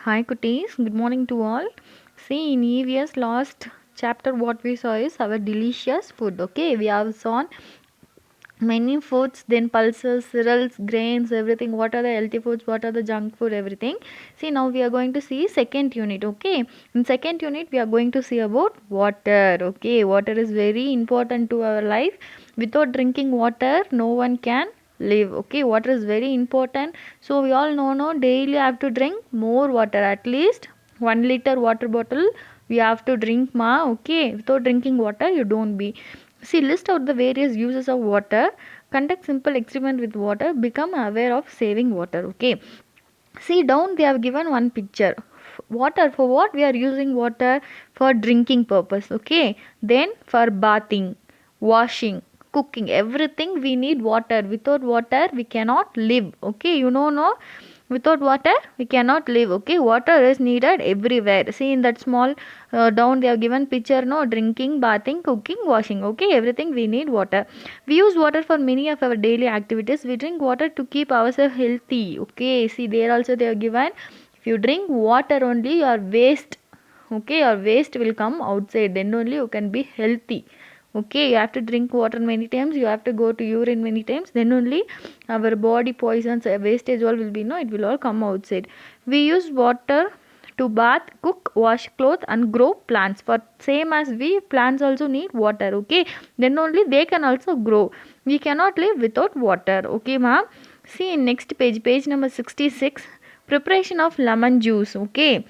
Hi cuties, good morning to all. See, in EVS last chapter what we saw is our delicious food. Okay, we have seen many foods, then pulses, cereals, grains, everything. What are the healthy foods, what are the junk food, everything. See, now we are going to see second unit. Okay, in second unit we are going to see about water. Okay, water is very important to our life. Without drinking water no one can live. Okay, water is very important, so we all know no daily have to drink more water, at least 1 liter water bottle we have to drink ma. Okay, without drinking water you don't be. See, list out the various uses of water, conduct simple experiment with water, become aware of saving water. Okay, see down they have given one picture. Water, for what we are using water? For drinking purpose. Okay, then for bathing, washing, cooking, everything we need water. Without water we cannot live. Okay, you know no, without water we cannot live. Okay, water is needed everywhere. See in that small down they have given picture no, drinking, bathing, cooking, washing. Okay, everything we need water. We use water for many of our daily activities. We drink water to keep ourselves healthy. Okay, see there also they have given, if you drink water only your waste, okay, your waste will come outside, then only you can be healthy. Okay, you have to drink water many times, you have to go to urine many times, then only our body poisons, wastage all will be no, it will all come outside. We use water to bath, cook, wash clothes and grow plants. For same as we, plants also need water. Okay, then only they can also grow. We cannot live without water. Okay ma. See in next page, page number 66, preparation of lemon juice. Okay,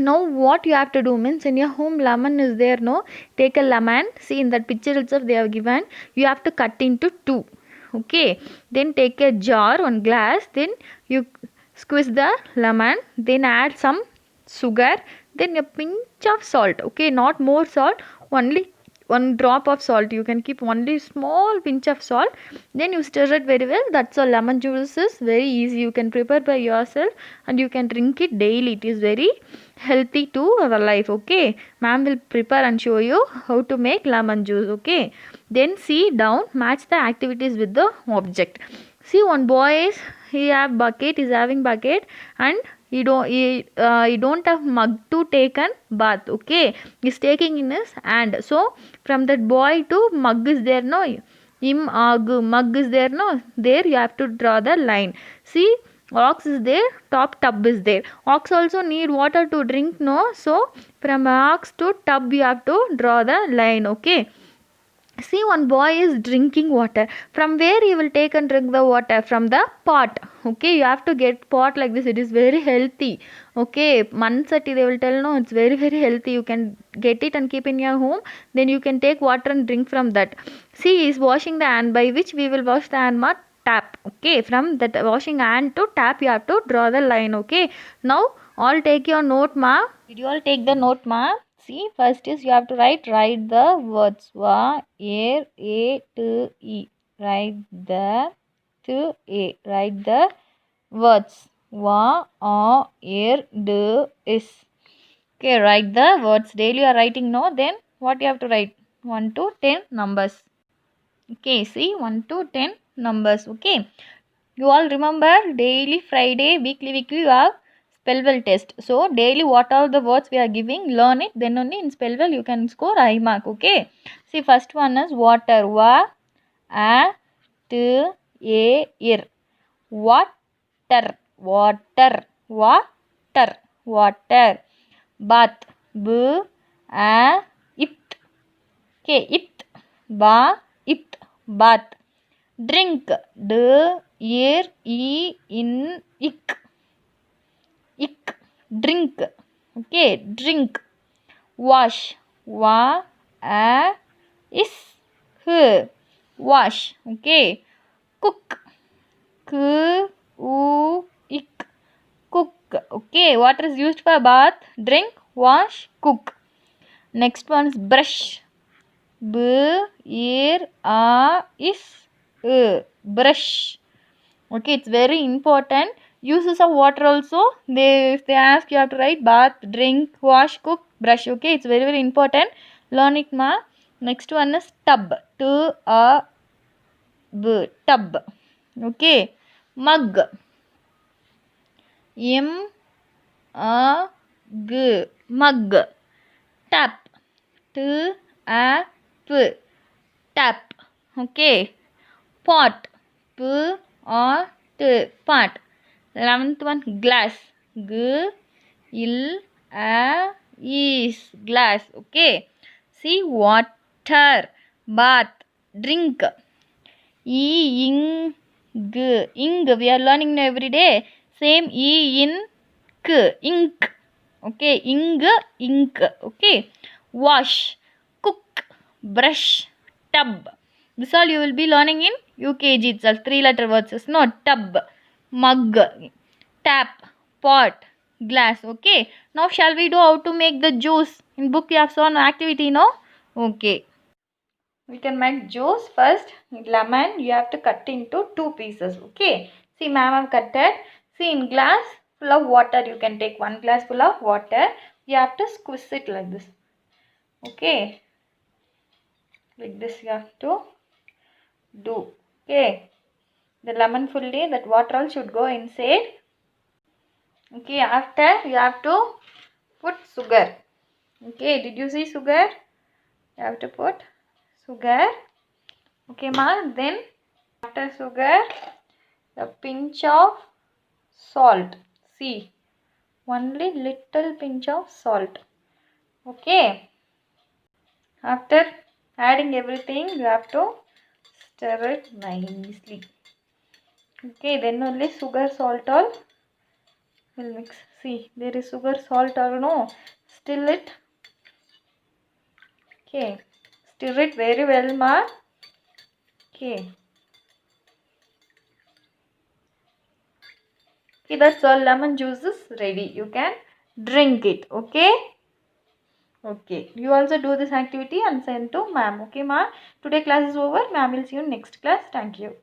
now what you have to do means, in your home lemon is there no, take a lemon. See in that picture itself they have given, you have to cut into two. Okay, then take a jar, one glass, then you squeeze the lemon, then add some sugar, then a pinch of salt. Okay, not more salt, only one drop of salt, you can keep only small pinch of salt, then you stir it very well. That's all. Lemon juice is very easy, you can prepare by yourself and you can drink it daily. It is very healthy to our life. Okay, ma'am will prepare and show you how to make lemon juice. Okay, then see down, match the activities with the object. See one boy is, he have bucket, is having bucket, and he don't have mug to take an bath. Okay, he's taking in his hand. So from that boy to mug is there no, im ag mug is there no, there you have to draw the line. See, ox is there, top tub is there. Ox also need water to drink no, so from ox to tub you have to draw the line. Okay, see one boy is drinking water. From where he will take and drink the water? From the pot. Okay, you have to get pot like this, it is very healthy. Okay, mansati they will tell no, it's very healthy, you can get it and keep in your home, then you can take water and drink from that. See, he is washing the hand. By which we will wash the hand ma? Tap. Okay, from that washing hand to tap you have to draw the line. Okay, now all take your note ma. Did you all take the note ma? See, first is you have to write the words va, air, a, to, e. Write the to a. Write the words va, a, air, d, is. Okay, write the words. Daily you are writing no, then what you have to write? 1 to 10 numbers. Okay, see 1 to 10 numbers. Okay, you all remember daily Friday, weekly you have spellwell test. So daily what are the words we are giving, learn it, then only in spellwell you can score high mark. Okay, see first one is water. Va, a, t, a, ir. Water, water, water, water. Bath, b, a, it. Okay, it, ba, it, bath. Drink, d, ear, e, in, ik. Ik, drink. Okay, drink. Wash, wa, a, is, h. Wash. Okay, cook, k, u, ik. Cook. Okay, water is used for bath, drink, wash, cook. Next one is brush. B, ear, a, is, brush. Okay, it's very important. Uses of water also, they, if they ask, you have to write bath, drink, wash, cook, brush. Okay, it's very important. Learn it ma. Next one is tub. T, a, b, tub. Okay, mug. M, a g, mug. Tap, t a p, tap. Okay. Pot, p o t, pot. 11th one, glass, g il a is, glass. Okay. See, water, bath, drink. E ing, ing, we are learning every day. Same e in k, ink. Okay, ing, ink. Okay. Wash, cook, brush, tub. This all you will be learning in UKG itself. 3-letter words. No, tub, mug, tap, pot, glass. Okay. Now shall we do how to make the juice? In book you have shown activity, no? Okay. We can make juice. First, lemon you have to cut into 2 pieces. Okay. See, ma'am have cutted. See, in glass full of water you can take 1 glass full of water. You have to squeeze it like this. Okay. Like this you have to do. Okay. The lemon fully, that water all should go inside. Okay. After you have to put sugar. Okay. Did you see sugar? You have to put sugar. Okay, ma. Then after sugar, a pinch of salt. See, only little pinch of salt. Okay. After adding everything, you have to stir it nicely. Okay, then only sugar, salt all will mix. See, there is sugar, salt or no? Stir it. Okay, stir it very well, ma. Okay. Okay, that's all. Lemon juice is ready. You can drink it. Okay. Okay. You also do this activity and send to ma'am. Okay, ma. Today class is over. Ma'am will see you next class. Thank you.